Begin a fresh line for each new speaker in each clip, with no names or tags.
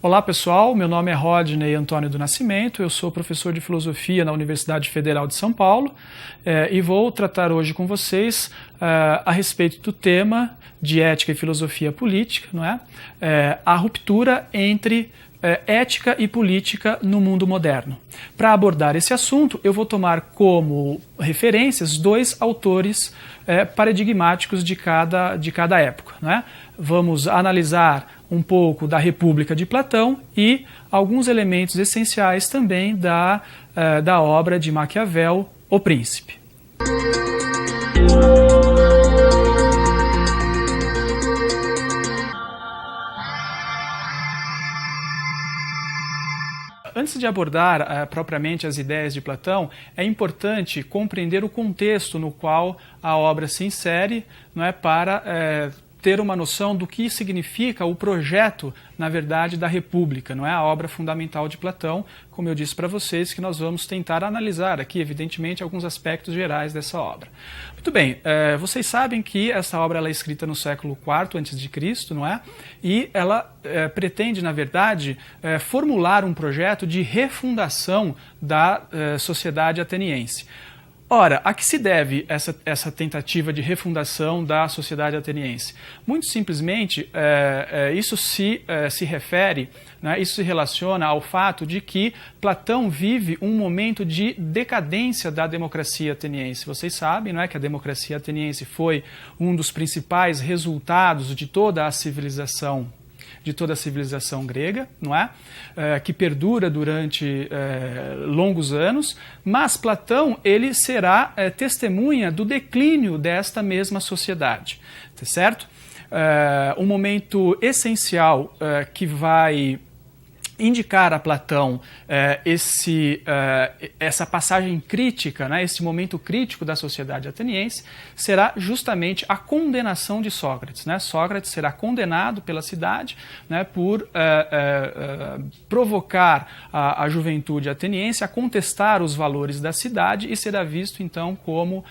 Olá pessoal, meu nome é Rodney Antônio do Nascimento, eu sou professor de Filosofia na Universidade Federal de São Paulo e vou tratar hoje com vocês a respeito do tema de ética e filosofia política, não é? A ruptura entre ética e política no mundo moderno. Para abordar esse assunto, eu vou tomar como referências dois autores paradigmáticos de cada época, não é? Vamos analisar um pouco da República de Platão e alguns elementos essenciais também da obra de Maquiavel, O Príncipe. Antes de abordar propriamente as ideias de Platão, é importante compreender o contexto no qual a obra se insere, não é, para ter uma noção do que significa o projeto, na verdade, da República, não é? A obra fundamental de Platão, como eu disse para vocês, que nós vamos tentar analisar aqui, evidentemente, alguns aspectos gerais dessa obra. Muito bem, vocês sabem que essa obra ela é escrita no século IV a.C., não é? E ela pretende, na verdade, formular um projeto de refundação da sociedade ateniense. Ora, a que se deve essa tentativa de refundação da sociedade ateniense? Muito simplesmente, isso se refere, né, isso se relaciona ao fato de que Platão vive um momento de decadência da democracia ateniense. Vocês sabem, não é, que a democracia ateniense foi um dos principais resultados de toda a civilização grega, não é? Que perdura durante longos anos, mas Platão ele será testemunha do declínio desta mesma sociedade, tá certo? Um momento essencial que vai indicar a Platão essa passagem crítica, né, esse momento crítico da sociedade ateniense, será justamente a condenação de Sócrates, né? Sócrates será condenado pela cidade, né, por provocar a juventude ateniense a contestar os valores da cidade e será visto então como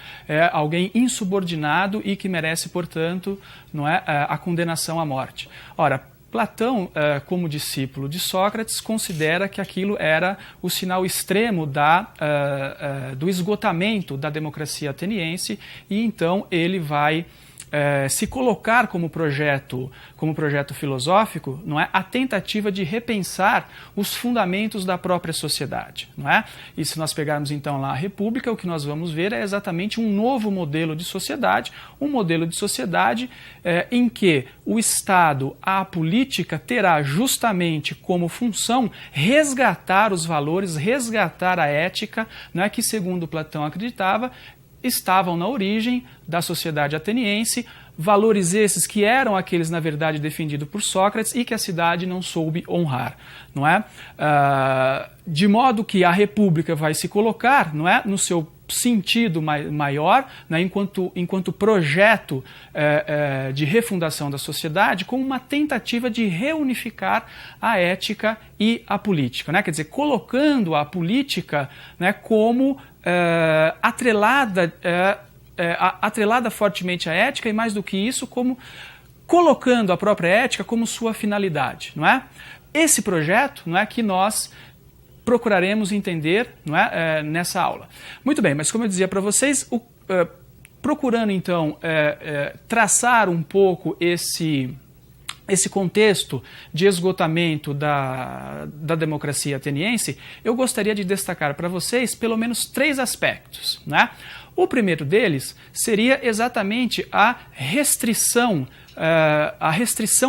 alguém insubordinado e que merece, portanto, não é, a condenação à morte. Ora, Platão, como discípulo de Sócrates, considera que aquilo era o sinal extremo do esgotamento da democracia ateniense e então ele vai se colocar como projeto filosófico, não é, a tentativa de repensar os fundamentos da própria sociedade, não é? E se nós pegarmos então lá a República, o que nós vamos ver é exatamente um novo modelo de sociedade, em que o Estado, a política, terá justamente como função resgatar os valores, resgatar a ética, não é, que segundo Platão acreditava, estavam na origem da sociedade ateniense, valores esses que eram aqueles, na verdade, defendidos por Sócrates e que a cidade não soube honrar, não é? De modo que a República vai se colocar, não é, no seu sentido maior, né, enquanto projeto de refundação da sociedade, como uma tentativa de reunificar a ética e a política, né? Quer dizer, colocando a política, né, como atrelada fortemente à ética e, mais do que isso, como colocando a própria ética como sua finalidade, não é? Esse projeto, não é, que nós procuraremos entender, não é, nessa aula. Muito bem, mas como eu dizia para vocês, procurando então traçar um pouco esse contexto de esgotamento da democracia ateniense, eu gostaria de destacar para vocês pelo menos 3 aspectos, né? O primeiro deles seria exatamente a restrição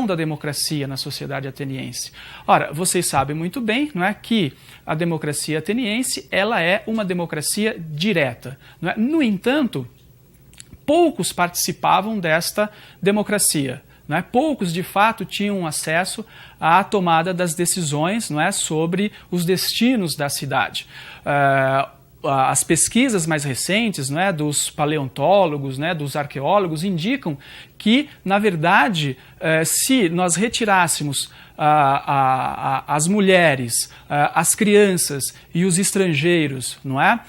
da democracia na sociedade ateniense. Ora, vocês sabem muito bem, não é, que a democracia ateniense ela é uma democracia direta, não é? No entanto, poucos participavam desta democracia. Não é? Poucos, de fato, tinham acesso à tomada das decisões, não é, sobre os destinos da cidade. as pesquisas mais recentes, né, dos paleontólogos, né, dos arqueólogos, indicam que, na verdade, se nós retirássemos as mulheres, as crianças e os estrangeiros, não é?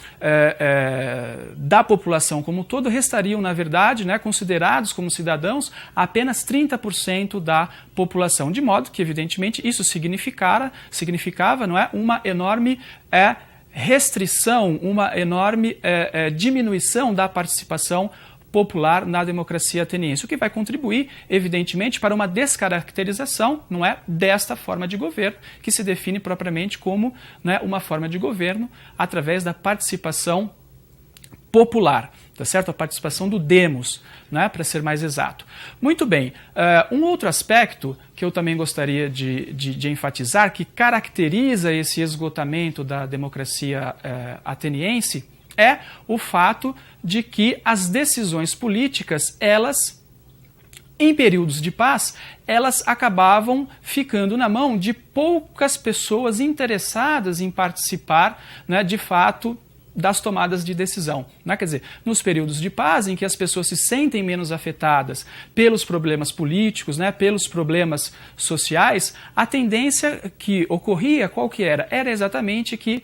Da população como um todo, restariam, na verdade, né, considerados como cidadãos apenas 30% da população, de modo que, evidentemente, isso significava, não é, uma enorme restrição, uma enorme diminuição da participação popular na democracia ateniense, o que vai contribuir, evidentemente, para uma descaracterização, não é, desta forma de governo, que se define propriamente como, né, uma forma de governo através da participação popular, tá certo? A participação do demos, né, para ser mais exato. Muito bem, um outro aspecto que eu também gostaria de enfatizar, que caracteriza esse esgotamento da democracia ateniense, é o fato de que as decisões políticas, elas, em períodos de paz, elas acabavam ficando na mão de poucas pessoas interessadas em participar, né, de fato, das tomadas de decisão, né? Quer dizer, nos períodos de paz, em que as pessoas se sentem menos afetadas pelos problemas políticos, né, pelos problemas sociais, a tendência que ocorria, qual que era? Era exatamente que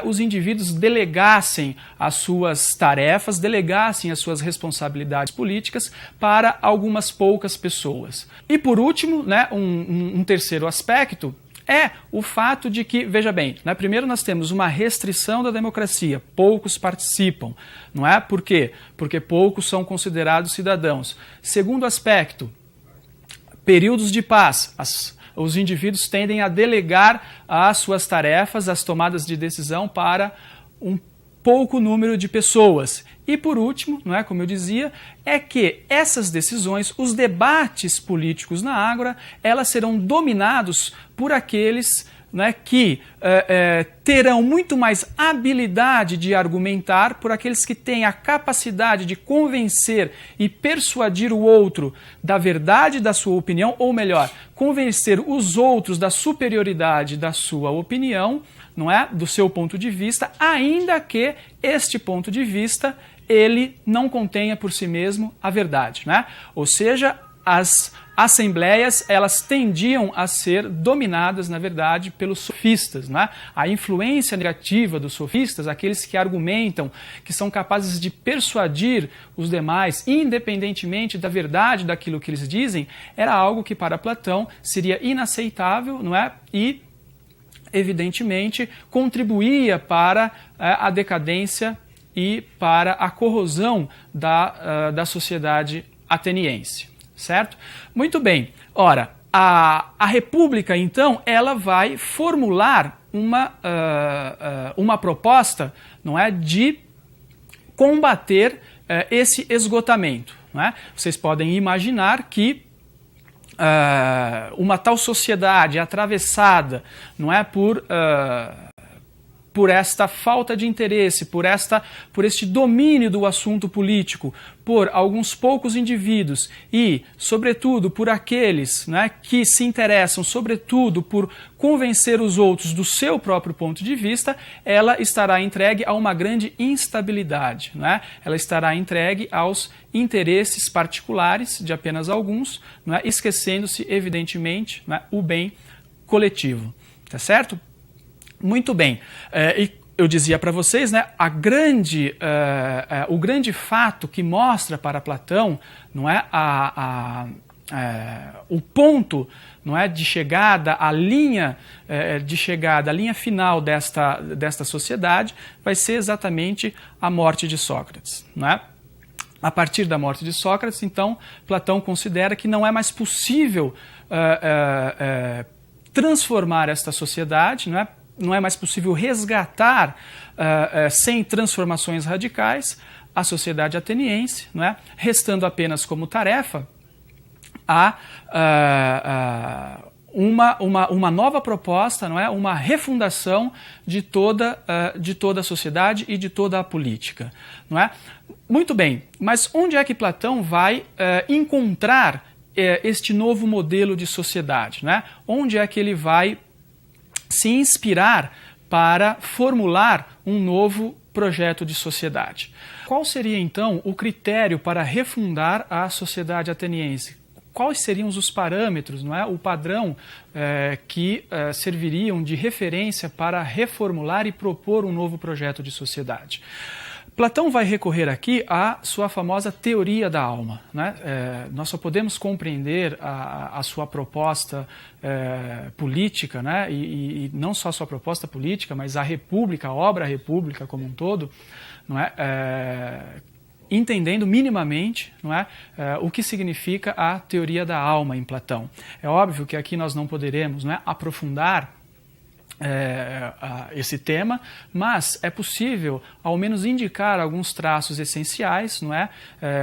os indivíduos delegassem as suas tarefas, delegassem as suas responsabilidades políticas para algumas poucas pessoas. E por último, né, um terceiro aspecto, é o fato de que, veja bem, né, primeiro nós temos uma restrição da democracia, poucos participam, não é? Por quê? Porque poucos são considerados cidadãos. Segundo aspecto, períodos de paz, os indivíduos tendem a delegar as suas tarefas, as tomadas de decisão para um pouco número de pessoas. E por último, não é, como eu dizia, é que essas decisões, os debates políticos na Ágora, elas serão dominados por aqueles, né, que terão muito mais habilidade de argumentar, por aqueles que têm a capacidade de convencer e persuadir o outro da verdade da sua opinião, ou melhor, convencer os outros da superioridade da sua opinião, não é, do seu ponto de vista, ainda que este ponto de vista ele não contenha por si mesmo a verdade, né? Ou seja, as assembleias, elas tendiam a ser dominadas, na verdade, pelos sofistas, né? A influência negativa dos sofistas, aqueles que argumentam, que são capazes de persuadir os demais, independentemente da verdade daquilo que eles dizem, era algo que para Platão seria inaceitável, não é? E, evidentemente, contribuía para a decadência e para a corrosão da sociedade ateniense, certo? Muito bem. Ora, a República, então, ela vai formular uma proposta, não é, de combater esse esgotamento, não é? Vocês podem imaginar que uma tal sociedade atravessada, não é, por esta falta de interesse, por este domínio do assunto político, por alguns poucos indivíduos e, sobretudo, por aqueles, né, que se interessam, sobretudo, por convencer os outros do seu próprio ponto de vista, ela estará entregue a uma grande instabilidade, né? Ela estará entregue aos interesses particulares de apenas alguns, né, esquecendo-se, evidentemente, né, o bem coletivo. Tá certo? Muito bem, e eu dizia para vocês, né, o grande fato que mostra para Platão, não é, o ponto, não é, de chegada, a linha de chegada, a linha final desta sociedade, vai ser exatamente a morte de Sócrates, não é? A partir da morte de Sócrates, então, Platão considera que não é mais possível transformar esta sociedade, não é? Não é mais possível resgatar, sem transformações radicais, a sociedade ateniense, não é? Restando apenas como tarefa uma nova proposta, não é? Uma refundação de toda a sociedade e de toda a política, não é? Muito bem, mas onde é que Platão vai encontrar este novo modelo de sociedade, não é? Onde é que ele vai se inspirar para formular um novo projeto de sociedade. Qual seria, então, o critério para refundar a sociedade ateniense? Quais seriam os parâmetros, não é? O padrão que serviriam de referência para reformular e propor um novo projeto de sociedade? Platão vai recorrer aqui à sua famosa teoria da alma, né? Nós só podemos compreender a sua proposta política, né? E não só a sua proposta política, mas a República, a obra República como um todo, não é? Entendendo minimamente, não é, o que significa a teoria da alma em Platão. É óbvio que aqui nós não poderemos, não é, aprofundar esse tema, mas é possível ao menos indicar alguns traços essenciais, não é,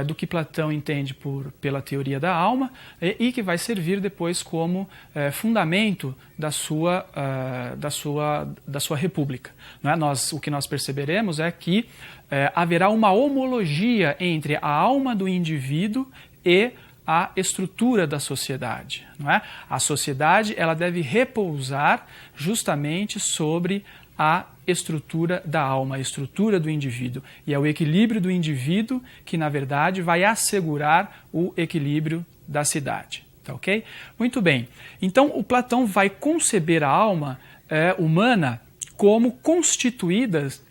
do que Platão entende pela teoria da alma e que vai servir depois como fundamento da sua república. Não é? O que nós perceberemos é que haverá uma homologia entre a alma do indivíduo e a estrutura da sociedade, não é? A sociedade ela deve repousar justamente sobre a estrutura da alma, a estrutura do indivíduo. E é o equilíbrio do indivíduo que, na verdade, vai assegurar o equilíbrio da cidade. Tá, ok? Muito bem. Então, o Platão vai conceber a alma humana como constituídas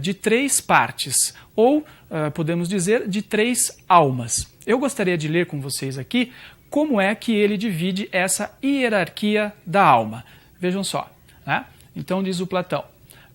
de três partes, ou podemos dizer de três almas. Eu gostaria de ler com vocês aqui como é que ele divide essa hierarquia da alma. Vejam só, né? Então diz o Platão: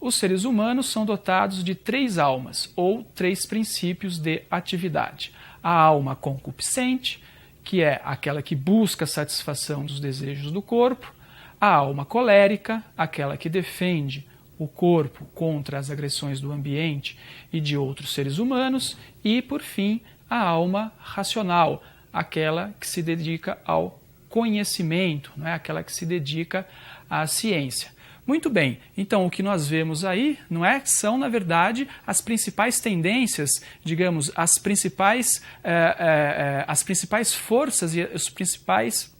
os seres humanos são dotados de três almas, ou três princípios de atividade. A alma concupiscente, que é aquela que busca a satisfação dos desejos do corpo; a alma colérica, aquela que defende o corpo contra as agressões do ambiente e de outros seres humanos; e, por fim, a alma racional, aquela que se dedica ao conhecimento, não é? Aquela que se dedica à ciência. Muito bem, então o que nós vemos aí, não é, são na verdade as principais tendências, digamos, as principais forças e os principais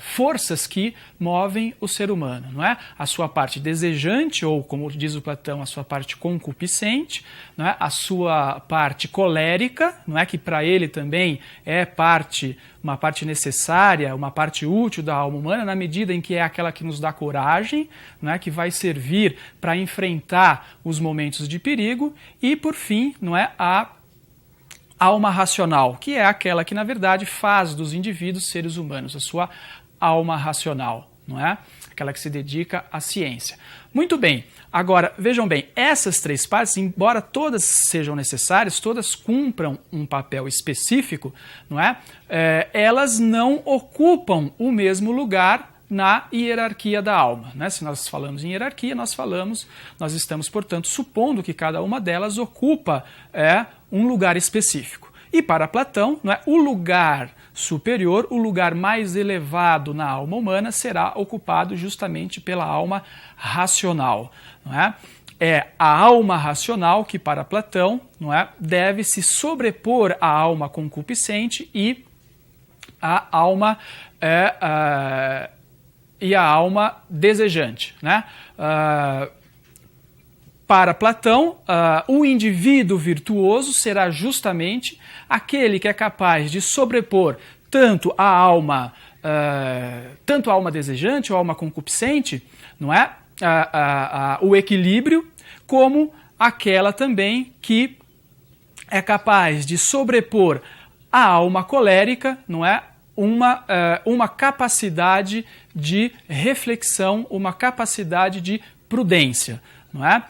forças que movem o ser humano, não é? A sua parte desejante, ou como diz o Platão, a sua parte concupiscente, não é? A sua parte colérica, não é? Que para ele também é uma parte necessária, uma parte útil da alma humana, na medida em que é aquela que nos dá coragem, não é? Que vai servir para enfrentar os momentos de perigo; e, por fim, não é, a alma racional, que é aquela que, na verdade, faz dos indivíduos seres humanos, a sua alma racional, não é? Aquela que se dedica à ciência. Muito bem, agora, vejam bem, essas três partes, embora todas sejam necessárias, todas cumpram um papel específico, não é? Elas não ocupam o mesmo lugar na hierarquia da alma, né? Se nós falamos em hierarquia, nós estamos, portanto, supondo que cada uma delas ocupa um lugar específico. E para Platão, não é, o lugar superior, o lugar mais elevado na alma humana será ocupado justamente pela alma racional, não é? É a alma racional que, para Platão, não é, deve se sobrepor à alma concupiscente e à alma desejante, né? Para Platão, o indivíduo virtuoso será justamente aquele que é capaz de sobrepor tanto a alma desejante ou a alma concupiscente, não é? O equilíbrio, como aquela também que é capaz de sobrepor a alma colérica, não é? Uma capacidade de reflexão, uma capacidade de prudência. Não é?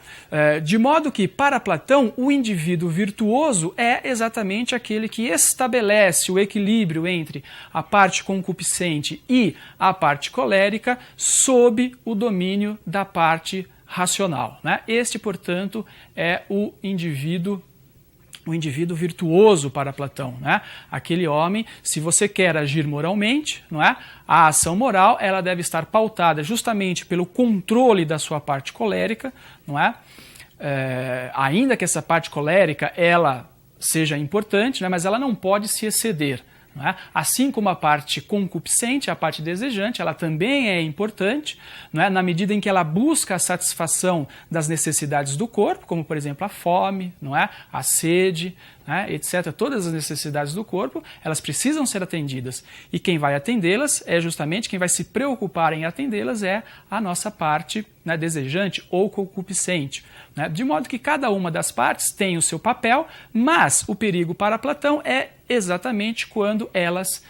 De modo que, para Platão, o indivíduo virtuoso é exatamente aquele que estabelece o equilíbrio entre a parte concupiscente e a parte colérica sob o domínio da parte racional. Né? Este, portanto, é o indivíduo virtuoso para Platão, né? Aquele homem, se você quer agir moralmente, não é? A ação moral ela deve estar pautada justamente pelo controle da sua parte colérica, não é? Ainda que essa parte colérica ela seja importante, né? Mas ela não pode se exceder, não é? Assim como a parte concupiscente, a parte desejante, ela também é importante, não é? Na medida em que ela busca a satisfação das necessidades do corpo, como por exemplo a fome, não é? A sede, né? Etc. Todas as necessidades do corpo, elas precisam ser atendidas. E quem vai atendê-las é justamente, quem vai se preocupar em atendê-las é a nossa parte, né, desejante ou concupiscente. Né? De modo que cada uma das partes tem o seu papel, mas o perigo para Platão é exatamente quando essas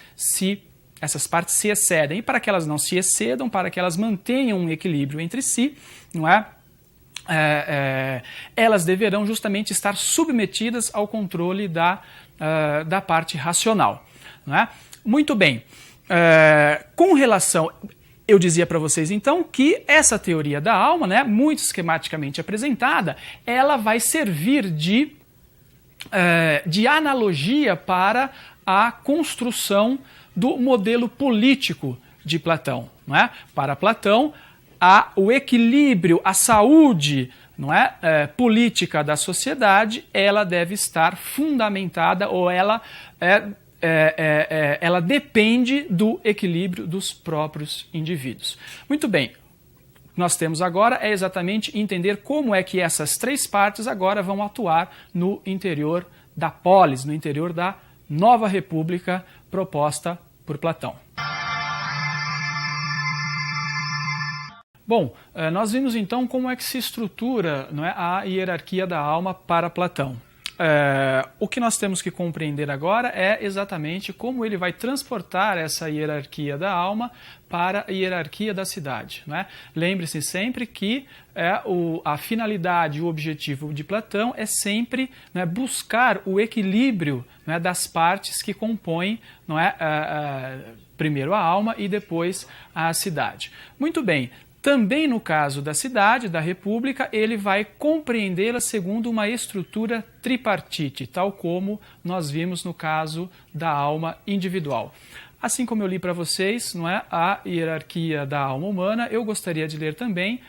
partes se excedem. E para que elas não se excedam, para que elas mantenham um equilíbrio entre si, não é? Elas deverão justamente estar submetidas ao controle da parte racional. Não é? Muito bem. Com relação... Eu dizia para vocês, então, que essa teoria da alma, né, muito esquematicamente apresentada, ela vai servir de analogia para a construção do modelo político de Platão. Não é? Para Platão, o equilíbrio, a saúde, não é, política da sociedade, ela deve estar fundamentada, ou ela depende do equilíbrio dos próprios indivíduos. Muito bem, nós temos agora é exatamente entender como é que essas três partes agora vão atuar no interior da polis, no interior da nova república proposta por Platão. Bom, nós vimos então como é que se estrutura, não é, a hierarquia da alma para Platão. O que nós temos que compreender agora é exatamente como ele vai transportar essa hierarquia da alma para a hierarquia da cidade. Né? Lembre-se sempre que a finalidade, o objetivo de Platão é sempre, né, buscar o equilíbrio, né, das partes que compõem, não é, primeiro a alma e depois a cidade. Muito bem. Também no caso da cidade, da república, ele vai compreendê-la segundo uma estrutura tripartite, tal como nós vimos no caso da alma individual. Assim como eu li para vocês, não é, a hierarquia da alma humana, eu gostaria de ler também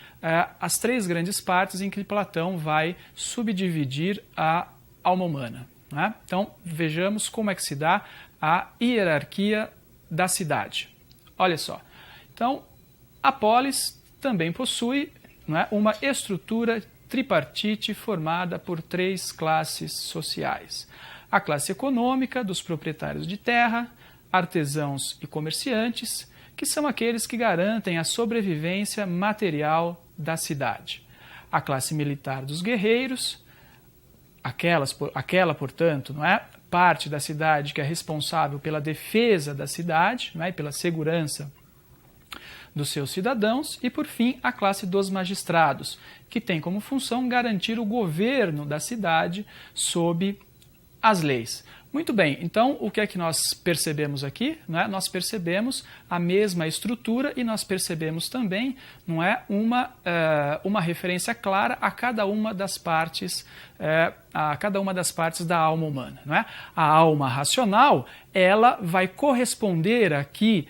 as três grandes partes em que Platão vai subdividir a alma humana. Não é? Então, vejamos como é que se dá a hierarquia da cidade. Olha só. Então, a polis também possui, não é, uma estrutura tripartite formada por três classes sociais. A classe econômica dos proprietários de terra, artesãos e comerciantes, que são aqueles que garantem a sobrevivência material da cidade. A classe militar dos guerreiros, aquela, portanto, não é, parte da cidade que é responsável pela defesa da cidade, não é, e pela segurança dos seus cidadãos, e por fim a classe dos magistrados, que tem como função garantir o governo da cidade sob as leis. Muito bem, então o que é que nós percebemos aqui? Não é? Nós percebemos a mesma estrutura e nós percebemos também, não é, uma referência clara a cada uma das partes, da alma humana. Não é? A alma racional, ela vai corresponder aqui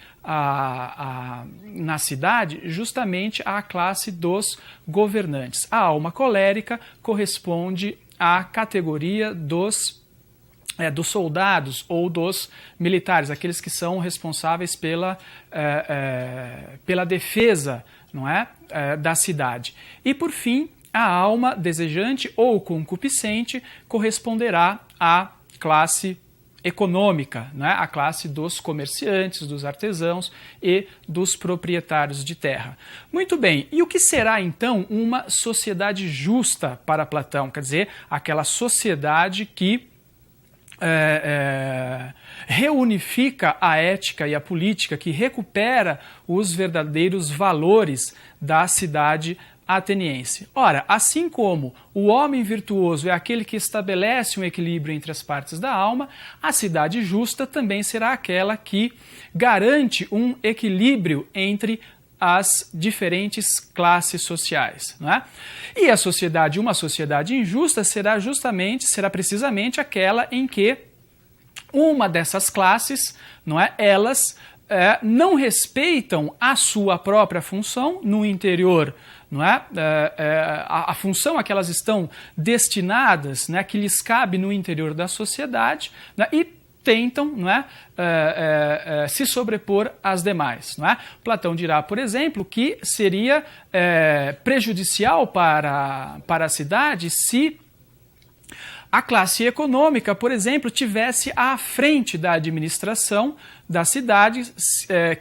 na cidade justamente à classe dos governantes. A alma colérica corresponde à categoria dos soldados ou dos militares, aqueles que são responsáveis pela defesa, não é, da cidade. E, por fim, a alma desejante ou concupiscente corresponderá à classe econômica, né, a classe dos comerciantes, dos artesãos e dos proprietários de terra. Muito bem, e o que será então uma sociedade justa para Platão? Quer dizer, aquela sociedade que reunifica a ética e a política, que recupera os verdadeiros valores da cidade ateniense. Ora, assim como o homem virtuoso é aquele que estabelece um equilíbrio entre as partes da alma, a cidade justa também será aquela que garante um equilíbrio entre as diferentes classes sociais, não é? E uma sociedade injusta será precisamente aquela em que uma dessas classes, não é, elas não respeitam a sua própria função no interior, não é? A função a que elas estão destinadas, né, que lhes cabe no interior da sociedade, né, e tentam, não é, se sobrepor às demais. Não é? Platão dirá, por exemplo, que seria prejudicial para a cidade se a classe econômica, por exemplo, tivesse à frente da administração da cidade,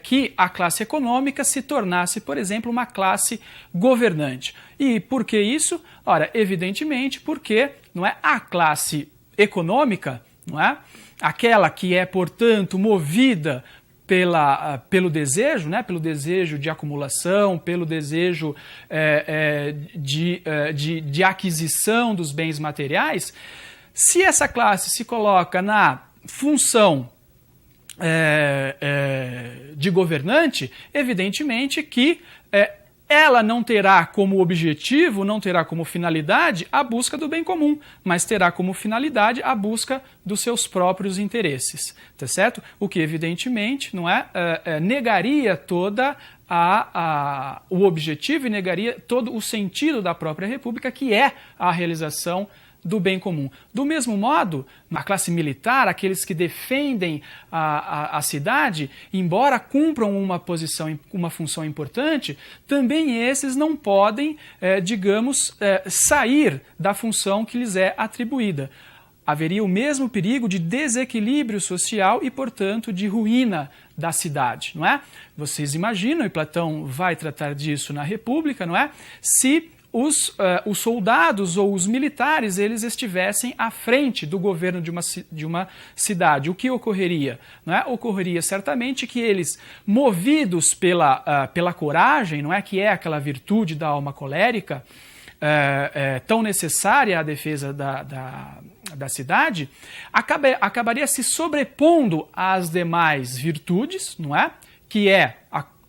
que a classe econômica se tornasse, por exemplo, uma classe governante. E por que isso? Ora, evidentemente porque não é a classe econômica, não é? Aquela que é, portanto, movida pelo desejo, né? Pelo desejo de acumulação, pelo desejo de aquisição dos bens materiais, se essa classe se coloca na função de governante, evidentemente que ela não terá como objetivo, não terá como finalidade a busca do bem comum, mas terá como finalidade a busca dos seus próprios interesses, tá certo? O que evidentemente não negaria toda o objetivo e negaria todo o sentido da própria república, que é a realização do bem comum. Do mesmo modo, na classe militar, aqueles que defendem a cidade, embora cumpram uma função importante, também esses não podem, sair da função que lhes é atribuída. Haveria o mesmo perigo de desequilíbrio social e, portanto, de ruína da cidade, não é? Vocês imaginam, e Platão vai tratar disso na República, não é? Se os soldados ou os militares eles estivessem à frente do governo de uma cidade, o que ocorreria? Não é? Ocorreria certamente que eles, movidos pela coragem, não é? Que é aquela virtude da alma colérica, tão necessária à defesa da cidade, acabaria se sobrepondo às demais virtudes, não é? Que é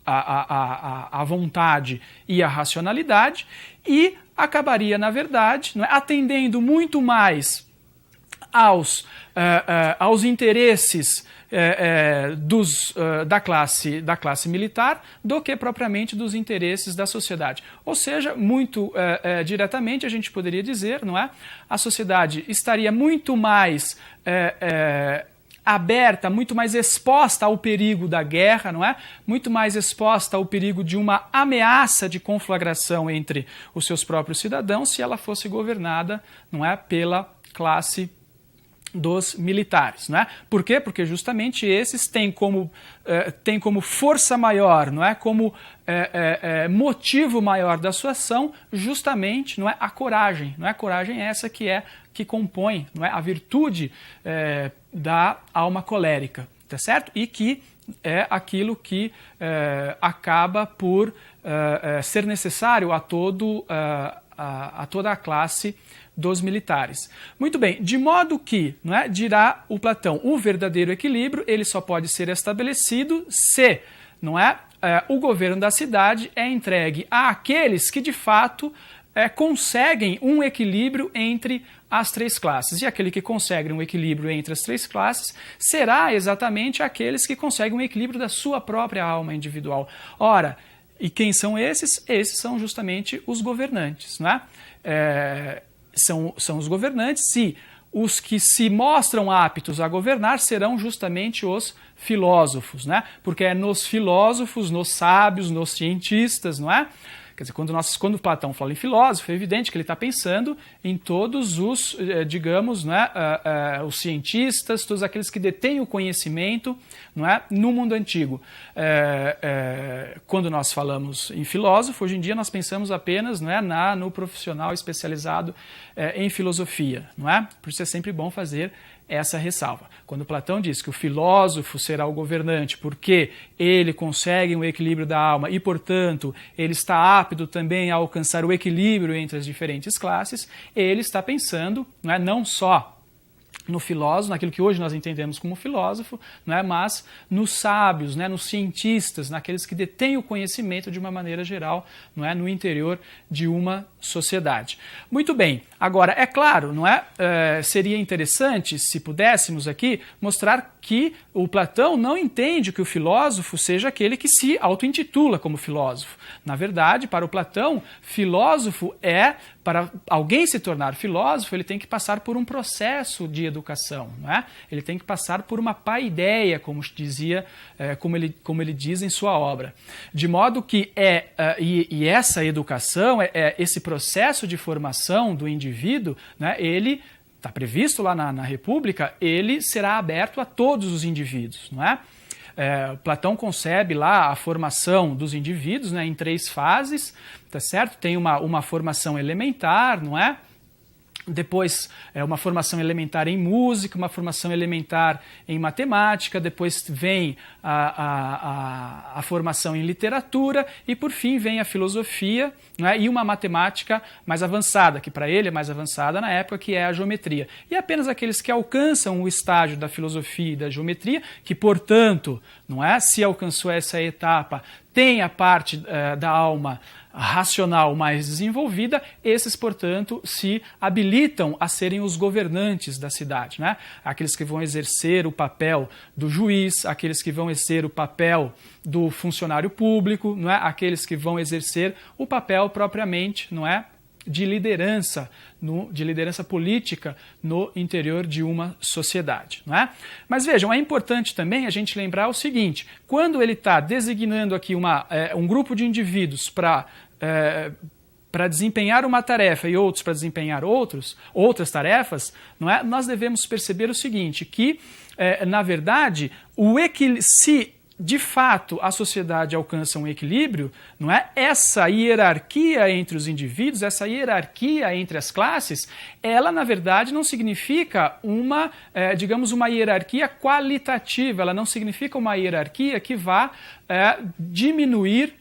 a vontade e a racionalidade, e acabaria, na verdade, não é, atendendo muito mais aos interesses da classe militar do que propriamente dos interesses da sociedade. Ou seja, muito diretamente a gente poderia dizer, não é? A sociedade estaria muito mais aberta, muito mais exposta ao perigo da guerra, não é? Muito mais exposta ao perigo de uma ameaça de conflagração entre os seus próprios cidadãos se ela fosse governada, não é, pela classe dos militares, não é? Por quê? Porque justamente esses têm como força maior, não é? Como motivo maior da sua ação, justamente, não é, a coragem, não é? A coragem é essa que compõe, não é, a virtude da alma colérica, tá certo? E que é aquilo que acaba por ser necessário a toda a classe dos militares. Muito bem, de modo que, não é, dirá o Platão, o verdadeiro equilíbrio ele só pode ser estabelecido se, não é, o governo da cidade é entregue àqueles que de fato conseguem um equilíbrio entre as três classes. E aquele que consegue um equilíbrio entre as três classes será exatamente aqueles que conseguem um equilíbrio da sua própria alma individual. Ora, e quem são esses? Esses são justamente os governantes, não é? São os governantes, e os que se mostram aptos a governar serão justamente os filósofos, né? Porque é nos filósofos, nos sábios, nos cientistas, não é? Quer dizer, quando Platão fala em filósofo, é evidente que ele está pensando em todos os, digamos, né, os cientistas, todos aqueles que detêm o conhecimento, não é, no mundo antigo. Quando nós falamos em filósofo, hoje em dia nós pensamos apenas, não é, no profissional especializado em filosofia, não é? Por isso é sempre bom fazer essa ressalva. Quando Platão diz que o filósofo será o governante porque ele consegue um equilíbrio da alma e, portanto, ele está apto também a alcançar o equilíbrio entre as diferentes classes, ele está pensando, não só no filósofo, naquilo que hoje nós entendemos como filósofo, mas nos sábios, nos cientistas, naqueles que detêm o conhecimento de uma maneira geral, no interior de uma sociedade. Muito bem, agora, é claro, seria interessante, se pudéssemos aqui, mostrar que o Platão não entende que o filósofo seja aquele que se auto-intitula como filósofo. Na verdade, para o Platão, filósofo é, para alguém se tornar filósofo, ele tem que passar por um processo de educação, não é? Ele tem que passar por uma paideia, como dizia, como ele diz em sua obra. De modo que essa educação, esse processo de formação do indivíduo, né, ele está previsto lá na República, ele será aberto a todos os indivíduos, não é? Platão concebe lá a formação dos indivíduos, né, em 3 fases, tá certo? Tem uma formação elementar, não é? Depois uma formação elementar em música, uma formação elementar em matemática, depois vem a formação em literatura e por fim vem a filosofia, né, e uma matemática mais avançada, que para ele é mais avançada na época, que é a geometria. E apenas aqueles que alcançam o estágio da filosofia e da geometria, que portanto, não é, se alcançou essa etapa, tem a parte da alma racional mais desenvolvida, esses, portanto, se habilitam a serem os governantes da cidade, né? Aqueles que vão exercer o papel do juiz, aqueles que vão exercer o papel do funcionário público, não é? Aqueles que vão exercer o papel propriamente, não é, de liderança política no interior de uma sociedade, não é? Mas vejam, é importante também a gente lembrar o seguinte: quando ele está designando aqui um grupo de indivíduos para desempenhar uma tarefa e outros para desempenhar outras tarefas, não é? Nós devemos perceber o seguinte, que, na verdade, se de fato a sociedade alcança um equilíbrio, não é? Essa hierarquia entre os indivíduos, essa hierarquia entre as classes, ela na verdade não significa digamos, uma hierarquia qualitativa, ela não significa uma hierarquia que vá diminuir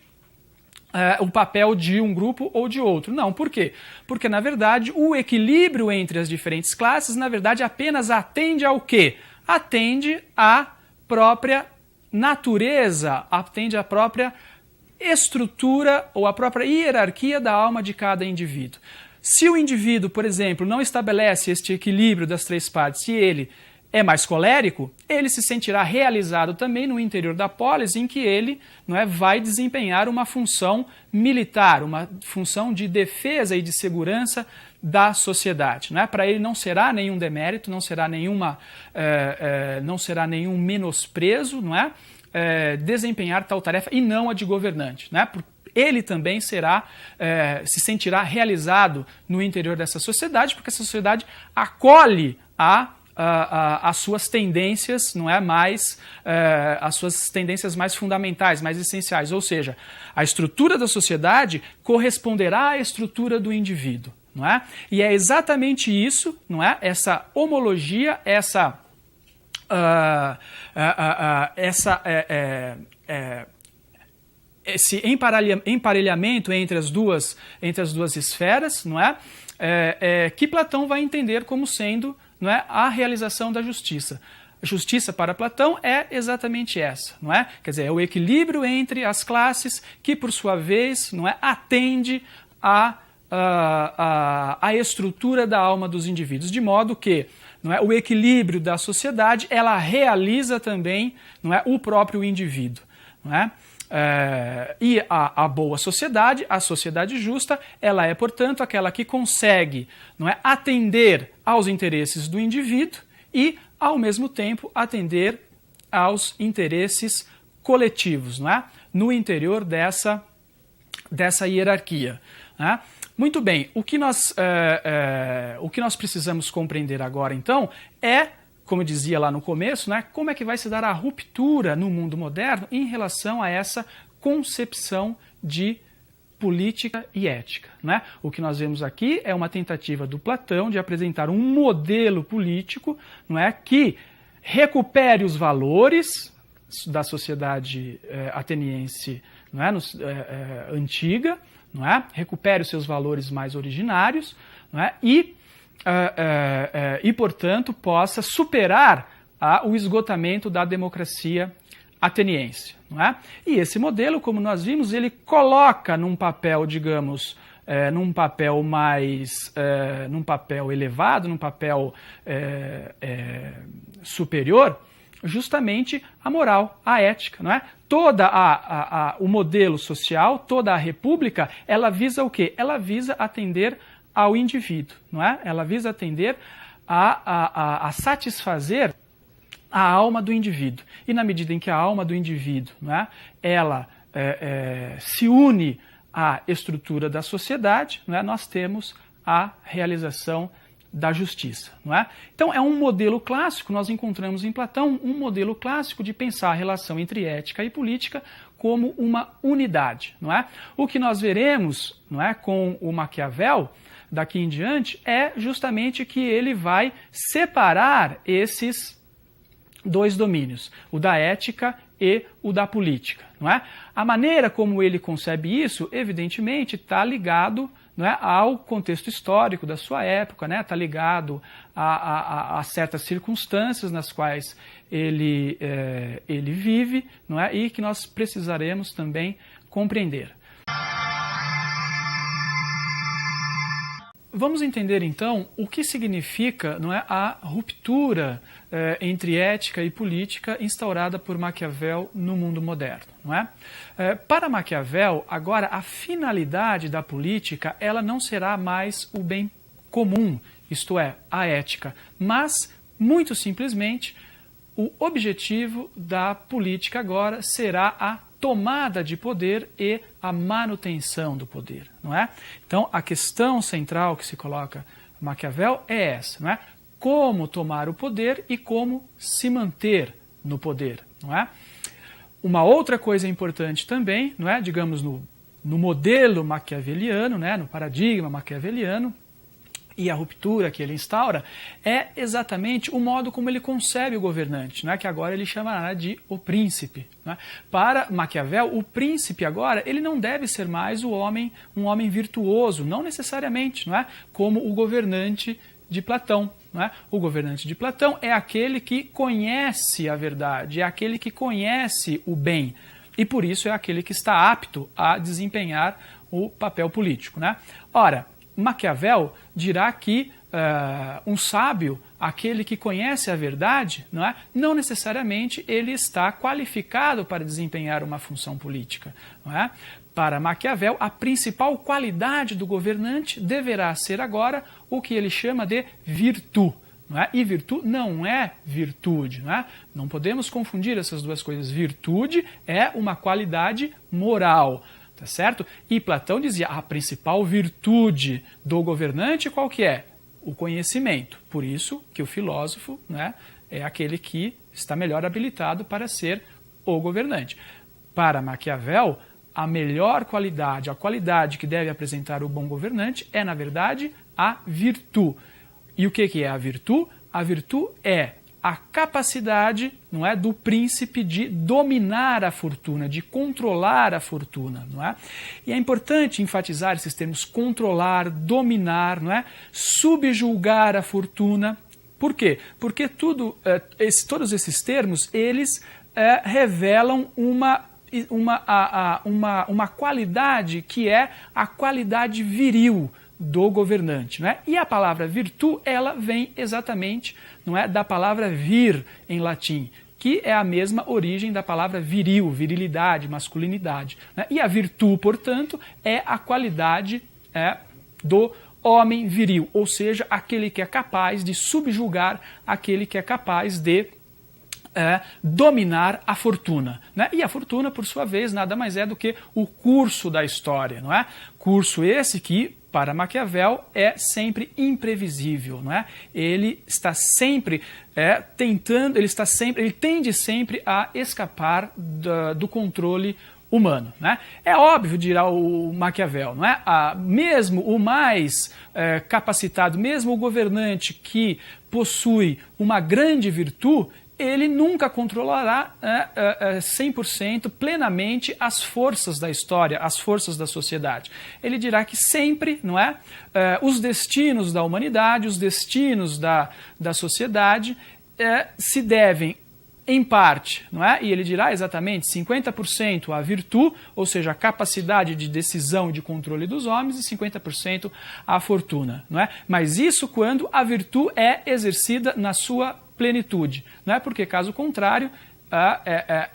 o papel de um grupo ou de outro. Não, por quê? Porque, na verdade, o equilíbrio entre as diferentes classes, na verdade, apenas atende ao quê? Atende à própria natureza, atende à própria estrutura ou à própria hierarquia da alma de cada indivíduo. Se o indivíduo, por exemplo, não estabelece este equilíbrio das 3 partes e ele é mais colérico, ele se sentirá realizado também no interior da polis, em que ele, não é, vai desempenhar uma função militar, uma função de defesa e de segurança da sociedade, não é? Para ele não será nenhum demérito, não será nenhum menosprezo, não é? Desempenhar tal tarefa e não a de governante, não é? Ele também se sentirá realizado no interior dessa sociedade, porque essa sociedade acolhe as suas tendências, não é, as suas tendências mais fundamentais, mais essenciais, ou seja, a estrutura da sociedade corresponderá à estrutura do indivíduo, não é? E é exatamente isso, não é? Essa homologia, esse emparelhamento entre as duas esferas, não é? Que Platão vai entender como sendo, não é, a realização da justiça. A justiça para Platão é exatamente essa, não é? Quer dizer, é o equilíbrio entre as classes que, por sua vez, não é, atende à estrutura da alma dos indivíduos, de modo que, não é, o equilíbrio da sociedade, ela realiza também, não é, o próprio indivíduo, não é? E a boa sociedade, a sociedade justa, ela é, portanto, aquela que consegue, não é, atender aos interesses do indivíduo e, ao mesmo tempo, atender aos interesses coletivos, não é? No interior dessa hierarquia, né? Muito bem, o que nós precisamos compreender agora, então, como eu dizia lá no começo, né, como é que vai se dar a ruptura no mundo moderno em relação a essa concepção de política e ética, né? O que nós vemos aqui é uma tentativa do Platão de apresentar um modelo político, não é, que recupere os valores da sociedade ateniense, não é, antiga, não é, recupere os seus valores mais originários, não é, e, portanto, possa superar o esgotamento da democracia ateniense, não é? E esse modelo, como nós vimos, ele coloca num papel, digamos, num papel elevado, num papel superior, justamente a moral, a ética, não é? O modelo social, toda a república, ela visa o quê? Ela visa atender ao indivíduo, não é? Ela visa atender a satisfazer a alma do indivíduo. E na medida em que a alma do indivíduo, não é, ela se une à estrutura da sociedade, não é, nós temos a realização da justiça, não é? Então é um modelo clássico, nós encontramos em Platão um modelo clássico de pensar a relação entre ética e política como uma unidade, não é? O que nós veremos, não é, com o Maquiavel daqui em diante é justamente que ele vai separar esses dois domínios, o da ética e o da política, não é? A maneira como ele concebe isso, evidentemente, está ligado, não é, ao contexto histórico da sua época, né? Está ligado a certas circunstâncias nas quais ele vive, não é? E que nós precisaremos também compreender. Vamos entender então o que significa, não é, a ruptura entre ética e política instaurada por Maquiavel no mundo moderno, não é? Para Maquiavel, agora a finalidade da política ela não será mais o bem comum, isto é, a ética, mas muito simplesmente o objetivo da política agora será a tomada de poder e a manutenção do poder, não é? Então, a questão central que se coloca Maquiavel é essa, não é? Como tomar o poder e como se manter no poder, não é? Uma outra coisa importante também, não é? Digamos, no modelo maquiaveliano, né? No paradigma maquiaveliano, e a ruptura que ele instaura é exatamente o modo como ele concebe o governante, né, que agora ele chamará de o príncipe. Né? Para Maquiavel, o príncipe agora ele não deve ser mais um homem virtuoso, não necessariamente, não é, como o governante de Platão. Não é? O governante de Platão é aquele que conhece a verdade, é aquele que conhece o bem, e por isso é aquele que está apto a desempenhar o papel político. Né? Ora, Maquiavel dirá que um sábio, aquele que conhece a verdade, não necessariamente ele está qualificado para desempenhar uma função política. Não é? Para Maquiavel, a principal qualidade do governante deverá ser agora o que ele chama de virtude. Não é? E virtude não é virtude. Não é? Não podemos confundir essas duas coisas. Virtude é uma qualidade moral. Tá certo? E Platão dizia, a principal virtude do governante qual que é? O conhecimento. Por isso que o filósofo, né, é aquele que está melhor habilitado para ser o governante. Para Maquiavel, a melhor qualidade, a qualidade que deve apresentar o bom governante é, na verdade, a virtude. E o que é a virtude? A virtude é a capacidade, não é, do príncipe de dominar a fortuna, de controlar a fortuna, não é? E é importante enfatizar esses termos: controlar, dominar, não é? Subjugar a fortuna. Por quê? Porque todos esses termos eles revelam uma qualidade que é a qualidade viril do governante, não é? E a palavra virtude, ela vem exatamente, não é, da palavra vir em latim, que é a mesma origem da palavra viril, virilidade, masculinidade. Né? E a virtude, portanto, é a qualidade do homem viril, ou seja, aquele que é capaz de subjugar, aquele que é capaz de dominar a fortuna. Né? E a fortuna, por sua vez, nada mais é do que o curso da história. Não é? Curso esse que, para Maquiavel, é sempre imprevisível. Não é? Ele está sempre ele tende sempre a escapar do controle humano. Né? É óbvio, dirá o Maquiavel, não é? Mesmo o mais capacitado, mesmo o governante que possui uma grande virtude, ele nunca controlará 100% plenamente as forças da história, as forças da sociedade. Ele dirá que sempre, não é, os destinos da humanidade, os destinos da sociedade se devem, em parte, não é? E ele dirá exatamente 50% à virtude, ou seja, a capacidade de decisão e de controle dos homens, e 50% à fortuna. Não é? Mas isso quando a virtude é exercida na sua plenitude, não é? Porque, caso contrário,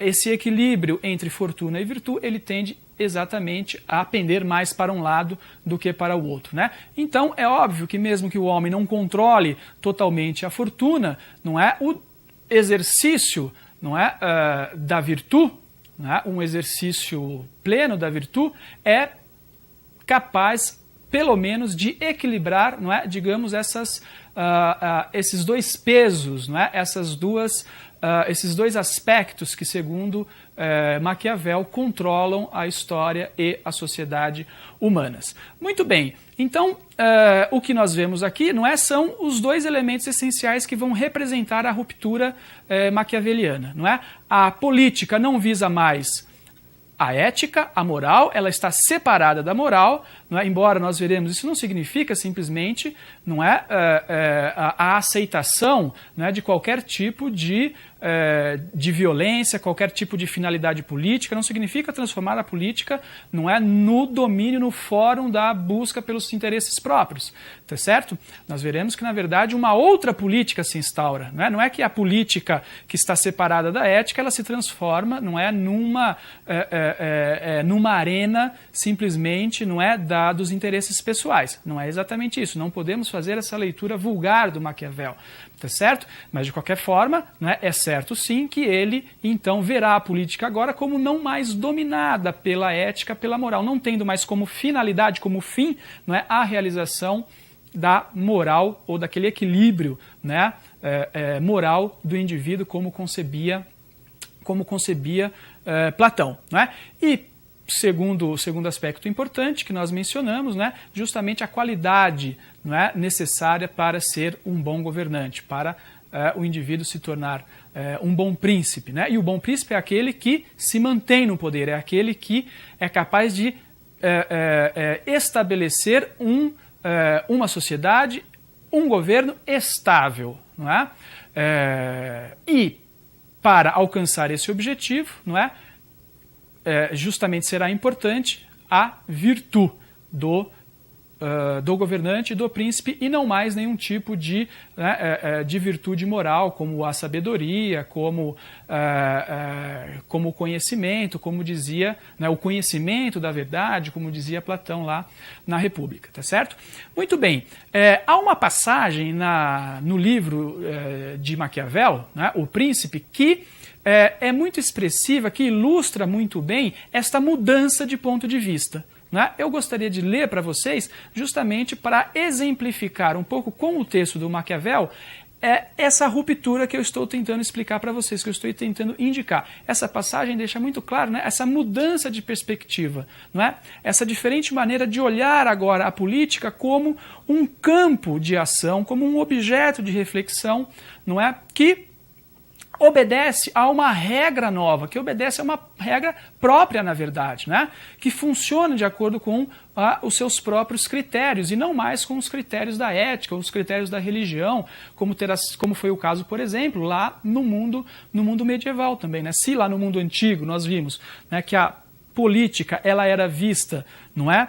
esse equilíbrio entre fortuna e virtude, ele tende exatamente a pender mais para um lado do que para o outro, né? Então, é óbvio que mesmo que o homem não controle totalmente a fortuna, não é, o exercício, não é, da virtude, não é, um exercício pleno da virtude, é capaz, pelo menos, de equilibrar, não é, digamos, esses dois pesos, não é, esses dois aspectos que, segundo Maquiavel, controlam a história e a sociedade humanas. Muito bem, então o que nós vemos aqui, não é, são os dois elementos essenciais que vão representar a ruptura maquiaveliana, não é? A política não visa mais a ética, a moral, ela está separada da moral, não é? Embora nós veremos, isso não significa simplesmente, não é, a aceitação, não é, de qualquer tipo de violência, qualquer tipo de finalidade política, não significa transformar a política, não é, no domínio, no fórum da busca pelos interesses próprios, tá certo? Nós veremos que, na verdade, uma outra política se instaura, não é que a política que está separada da ética, ela se transforma, não é, numa arena simplesmente, não é, dos interesses pessoais. Não é exatamente isso. Não podemos fazer essa leitura vulgar do Maquiavel, tá certo? Mas, de qualquer forma, não é, certo sim que ele, então, verá a política agora como não mais dominada pela ética, pela moral, não tendo mais como finalidade, como fim, não é, a realização da moral ou daquele equilíbrio, né, moral do indivíduo como concebia Platão, não é? E segundo aspecto importante que nós mencionamos, né, justamente a qualidade, não é, necessária para ser um bom governante, para o indivíduo se tornar um bom príncipe, né? E o bom príncipe é aquele que se mantém no poder, é aquele que é capaz de estabelecer uma sociedade, um governo estável, não é? E para alcançar esse objetivo, não é, justamente será importante a virtude do governante e do príncipe, e não mais nenhum tipo de virtude moral, como a sabedoria, como o conhecimento, como dizia, né, o conhecimento da verdade, como dizia Platão lá na República, tá certo? Muito bem, há uma passagem no livro de Maquiavel, né, O Príncipe, que é muito expressiva, que ilustra muito bem esta mudança de ponto de vista. Eu gostaria de ler para vocês, justamente para exemplificar um pouco com o texto do Maquiavel, essa ruptura que eu estou tentando explicar para vocês, que eu estou tentando indicar. Essa passagem deixa muito claro, né, essa mudança de perspectiva, não é? Essa diferente maneira de olhar agora a política como um campo de ação, como um objeto de reflexão, não é? Que obedece a uma regra nova, que obedece a uma regra própria, na verdade, né? Que funciona de acordo com os seus próprios critérios, e não mais com os critérios da ética, os critérios da religião, como foi o caso, por exemplo, lá no mundo medieval também, né? Se lá no mundo antigo nós vimos, né, que a política ela era vista, não é,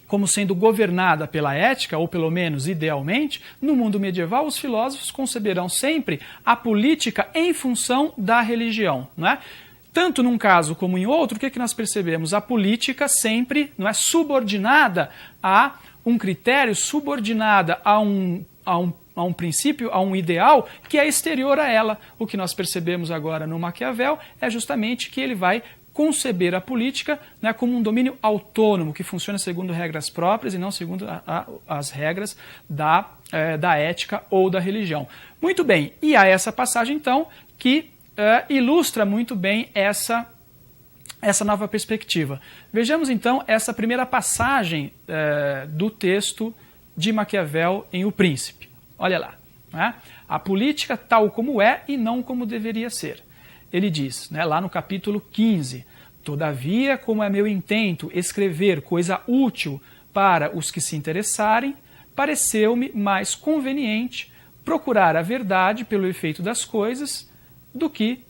como sendo governada pela ética, ou pelo menos idealmente, no mundo medieval os filósofos conceberão sempre a política em função da religião, não é? Tanto num caso como em outro, o que nós percebemos? A política sempre, não é, subordinada a um critério, subordinada a um princípio, a um ideal que é exterior a ela. O que nós percebemos agora no Maquiavel é justamente que ele vai conceber a política, né, como um domínio autônomo, que funciona segundo regras próprias e não segundo as regras da ética ou da religião. Muito bem, e há essa passagem, então, que ilustra muito bem essa nova perspectiva. Vejamos, então, essa primeira passagem do texto de Maquiavel em O Príncipe. Olha lá, né? A política tal como é e não como deveria ser. Ele diz, né, lá no capítulo 15, todavia, como é meu intento escrever coisa útil para os que se interessarem, pareceu-me mais conveniente procurar a verdade pelo efeito das coisas do que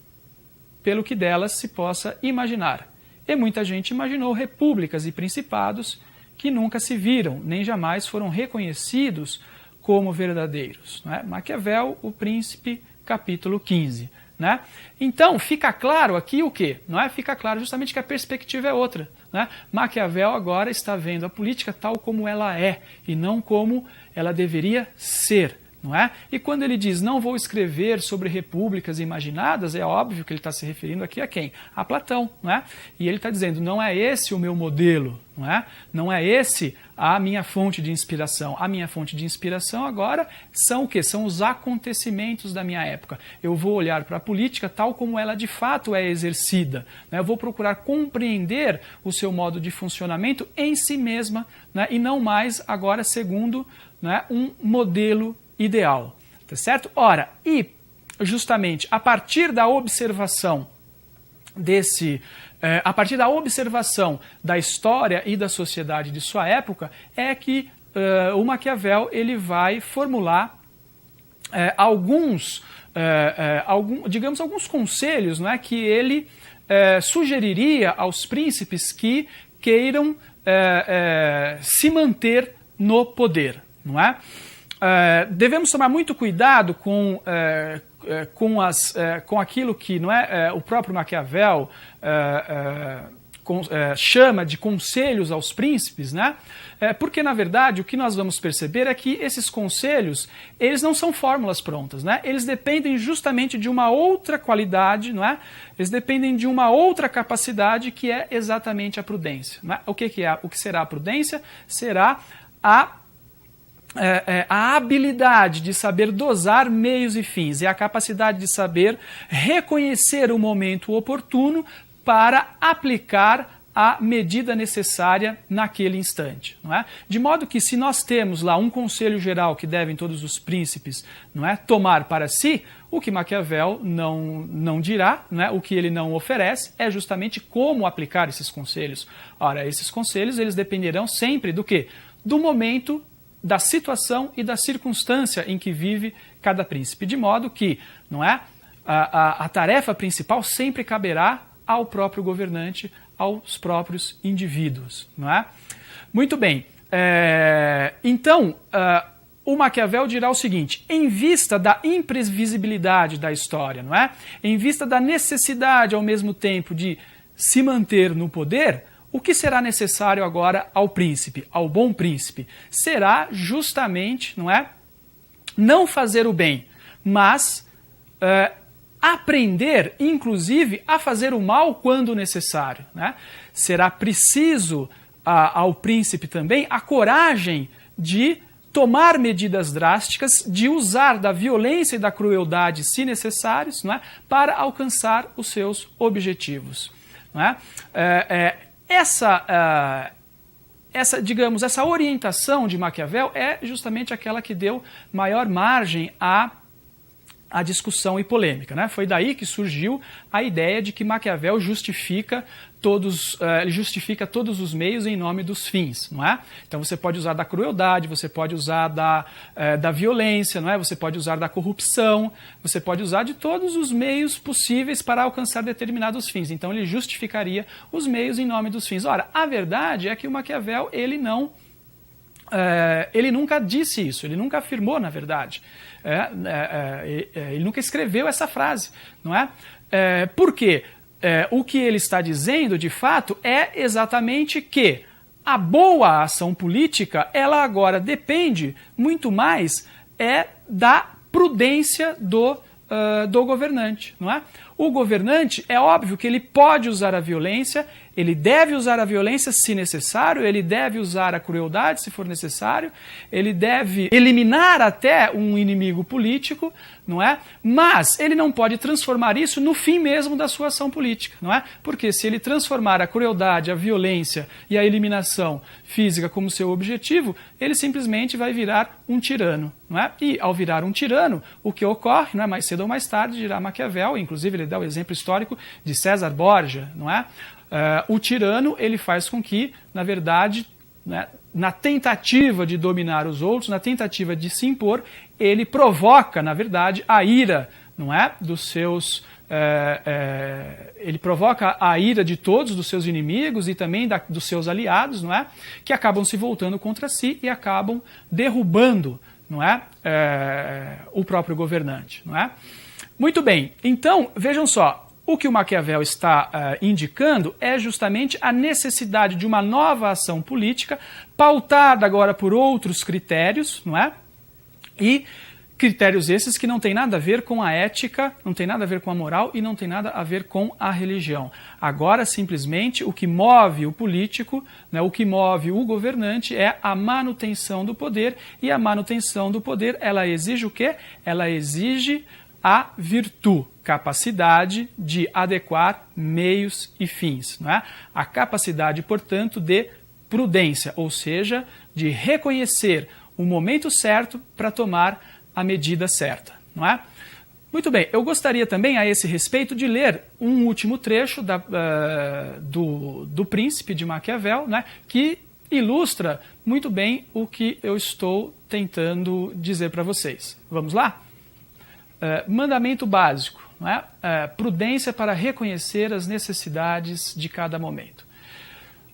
pelo que delas se possa imaginar. E muita gente imaginou repúblicas e principados que nunca se viram, nem jamais foram reconhecidos como verdadeiros. Né? Maquiavel, O Príncipe, capítulo 15. né? Então, fica claro aqui o quê? Não é? Fica claro justamente que a perspectiva é outra, né? Maquiavel agora está vendo a política tal como ela é e não como ela deveria ser. Não é? E quando ele diz, não vou escrever sobre repúblicas imaginadas, é óbvio que ele está se referindo aqui a quem? A Platão. Não é? E ele está dizendo, não é esse o meu modelo, não é? Não é esse a minha fonte de inspiração. A minha fonte de inspiração agora são o quê? São os acontecimentos da minha época. Eu vou olhar para a política tal como ela de fato é exercida. Né? Eu vou procurar compreender o seu modo de funcionamento em si mesma, né? E não mais agora segundo, né, um modelo ideal, tá certo? Ora, e justamente a partir da observação da história e da sociedade de sua época, é que o Maquiavel ele vai formular alguns conselhos, não é, que ele sugeriria aos príncipes que queiram se manter no poder, não é? Devemos tomar muito cuidado com aquilo que não é, o próprio Maquiavel chama de conselhos aos príncipes, né? Porque, na verdade, o que nós vamos perceber é que esses conselhos, eles não são fórmulas prontas, né? Eles dependem justamente de uma outra qualidade, não é? Eles dependem de uma outra capacidade que é exatamente a prudência. Não é? O que será a prudência? Será a habilidade de saber dosar meios e fins, é a capacidade de saber reconhecer o momento oportuno para aplicar a medida necessária naquele instante. Não é? De modo que se nós temos lá um conselho geral que devem todos os príncipes, não é, tomar para si, o que Maquiavel não dirá, não é, o que ele não oferece, é justamente como aplicar esses conselhos. Ora, esses conselhos eles dependerão sempre do quê? Do momento, da situação e da circunstância em que vive cada príncipe, de modo que, não é, a tarefa principal sempre caberá ao próprio governante, aos próprios indivíduos, não é? Muito bem, então o Maquiavel dirá o seguinte, em vista da imprevisibilidade da história, não é? Em vista da necessidade ao mesmo tempo de se manter no poder, o que será necessário agora ao príncipe, ao bom príncipe? Será justamente, não é, não fazer o bem, mas aprender, inclusive, a fazer o mal quando necessário. Né? Será preciso ao príncipe também a coragem de tomar medidas drásticas, de usar da violência e da crueldade, se necessários, não é, para alcançar os seus objetivos. Não é? Digamos, essa orientação de Maquiavel é justamente aquela que deu maior margem à discussão e polêmica. Né? Foi daí que surgiu a ideia de que Maquiavel justifica todos os meios em nome dos fins. Não é? Então você pode usar da crueldade, você pode usar da violência, não é? Você pode usar da corrupção, você pode usar de todos os meios possíveis para alcançar determinados fins. Então ele justificaria os meios em nome dos fins. Ora, a verdade é que o Maquiavel ele nunca disse isso, ele nunca afirmou, na verdade. Ele nunca escreveu essa frase, não é? Porque o que ele está dizendo, de fato, é exatamente que a boa ação política, ela agora depende muito mais da prudência do governante, não é? O governante, é óbvio que ele pode usar a violência, ele deve usar a violência se necessário, ele deve usar a crueldade se for necessário, ele deve eliminar até um inimigo político, não é? Mas ele não pode transformar isso no fim mesmo da sua ação política, não é? Porque se ele transformar a crueldade, a violência e a eliminação física como seu objetivo, ele simplesmente vai virar um tirano, não é? E ao virar um tirano, o que ocorre, não é? Mais cedo ou mais tarde, dirá Maquiavel, inclusive ele dá o exemplo histórico de César Borgia, não é? O tirano, ele faz com que, na verdade, né, na tentativa de dominar os outros, na tentativa de se impor, ele provoca, na verdade, a ira, não é, dos seus... ele provoca a ira de todos, dos seus inimigos e também dos seus aliados, não é, que acabam se voltando contra si e acabam derrubando, não é, o próprio governante, não é? Muito bem, então vejam só, o que o Maquiavel está indicando é justamente a necessidade de uma nova ação política, pautada agora por outros critérios, não é? E critérios esses que não tem nada a ver com a ética, não tem nada a ver com a moral e não tem nada a ver com a religião. Agora, simplesmente, o que move o político, né, o que move o governante é a manutenção do poder, e a manutenção do poder, ela exige o quê? Ela exige a virtude, capacidade de adequar meios e fins, não é? A capacidade, portanto, de prudência, ou seja, de reconhecer o momento certo para tomar a medida certa, não é? Muito bem, eu gostaria também, a esse respeito, de ler um último trecho do Príncipe de Maquiavel, né, que ilustra muito bem o que eu estou tentando dizer para vocês. Vamos lá? Mandamento básico, não é? Prudência para reconhecer as necessidades de cada momento.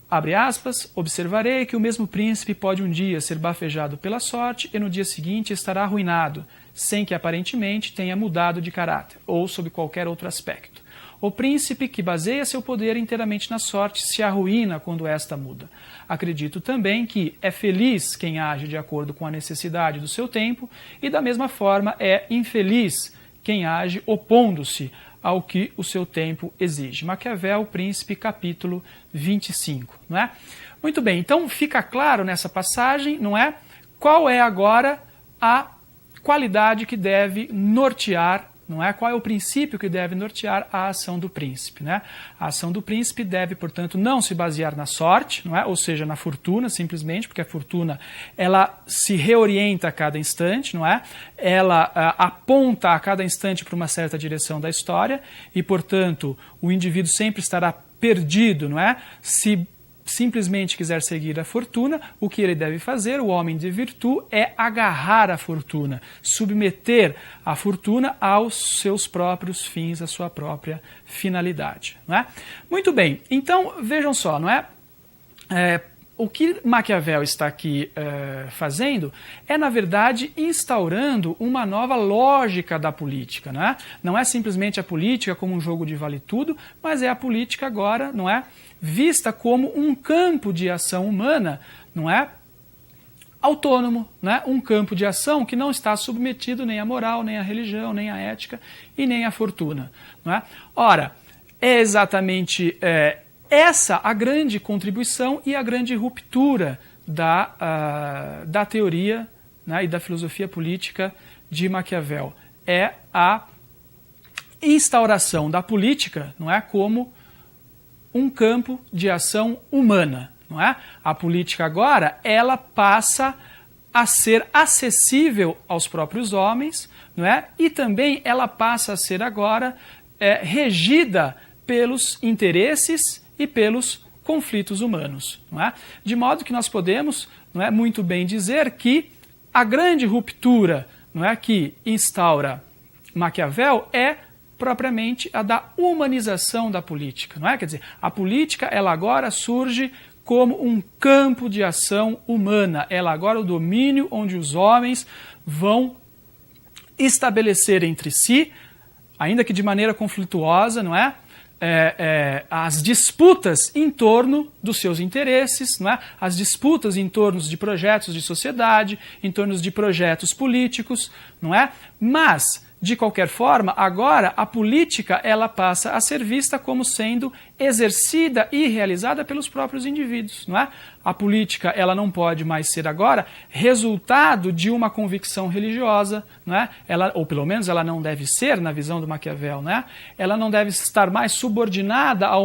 Abre aspas, observarei que o mesmo príncipe pode um dia ser bafejado pela sorte e no dia seguinte estará arruinado, sem que aparentemente tenha mudado de caráter, ou sob qualquer outro aspecto. O príncipe que baseia seu poder inteiramente na sorte se arruína quando esta muda. Acredito também que é feliz quem age de acordo com a necessidade do seu tempo e da mesma forma é infeliz quem age opondo-se ao que o seu tempo exige. Maquiavel, Príncipe, capítulo 25, não é? Muito bem, então fica claro nessa passagem, não é? Qual é agora a qualidade que deve nortear, não é? Qual é o princípio que deve nortear a ação do príncipe, né? A ação do príncipe deve, portanto, não se basear na sorte, não é? Ou seja, na fortuna, simplesmente, porque a fortuna ela se reorienta a cada instante, não é? Ela aponta a cada instante para uma certa direção da história e, portanto, o indivíduo sempre estará perdido, não é? Se simplesmente quiser seguir a fortuna, o que ele deve fazer, o homem de virtude, é agarrar a fortuna, submeter a fortuna aos seus próprios fins, à sua própria finalidade. Não é? Muito bem, então vejam só, não é? O que Maquiavel está aqui fazendo é, na verdade, instaurando uma nova lógica da política. Não é? Não é simplesmente a política como um jogo de vale-tudo, mas é a política agora, não é? Vista como um campo de ação humana, não é? Autônomo, né? Um campo de ação que não está submetido nem à moral, nem à religião, nem à ética e nem à fortuna. Não é? Ora, é exatamente essa a grande contribuição e a grande ruptura da teoria, né, e da filosofia política de Maquiavel. É a instauração da política, não é, como um campo de ação humana, não é? A política agora, ela passa a ser acessível aos próprios homens, não é? E também ela passa a ser agora regida pelos interesses e pelos conflitos humanos, não é? De modo que nós podemos, não é, muito bem dizer que a grande ruptura, não é, que instaura Maquiavel é propriamente a da humanização da política, não é? Quer dizer, a política, ela agora surge como um campo de ação humana. Ela agora é o domínio onde os homens vão estabelecer entre si, ainda que de maneira conflituosa, não é? As disputas em torno dos seus interesses, não é? As disputas em torno de projetos de sociedade, em torno de projetos políticos, não é? Mas, de qualquer forma, agora a política ela passa a ser vista como sendo exercida e realizada pelos próprios indivíduos, não é? A política ela não pode mais ser agora resultado de uma convicção religiosa, não é? Ou pelo menos ela não deve ser, na visão do Maquiavel, não é? Ela não deve estar mais subordinada a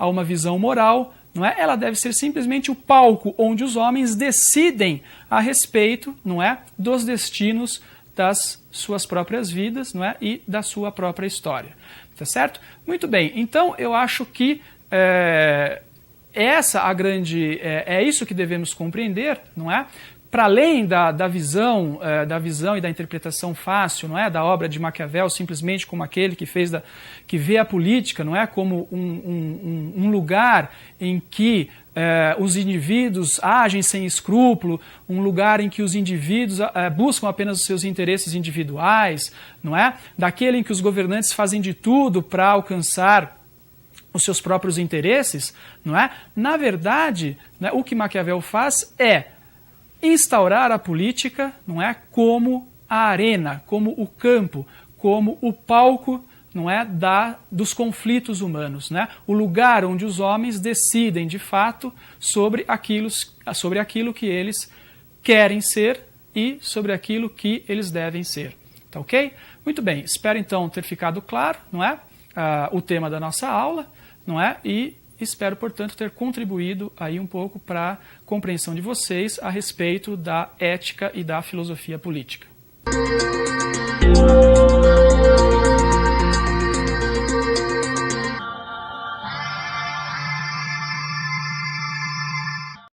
uma visão moral, não é? Ela deve ser simplesmente o palco onde os homens decidem a respeito, não é, dos destinos das suas próprias vidas, não é? E da sua própria história. Tá certo? Muito bem, então eu acho que é isso que devemos compreender, não é? para além da visão e da interpretação fácil, não é, da obra de Maquiavel, simplesmente como aquele que vê a política, não é, como um lugar em que os indivíduos agem sem escrúpulo, um lugar em que os indivíduos buscam apenas os seus interesses individuais, não é, daquele em que os governantes fazem de tudo para alcançar os seus próprios interesses, não é? Na verdade, né, o que Maquiavel faz é instaurar a política, não é, como a arena, como o campo, como o palco, não é, dos conflitos humanos, né? O lugar onde os homens decidem de fato sobre aquilo que eles querem ser e sobre aquilo que eles devem ser. Tá ok? Muito bem, espero então ter ficado claro, não é, o tema da nossa aula, não é? E espero, portanto, ter contribuído aí um pouco para a compreensão de vocês a respeito da ética e da filosofia política.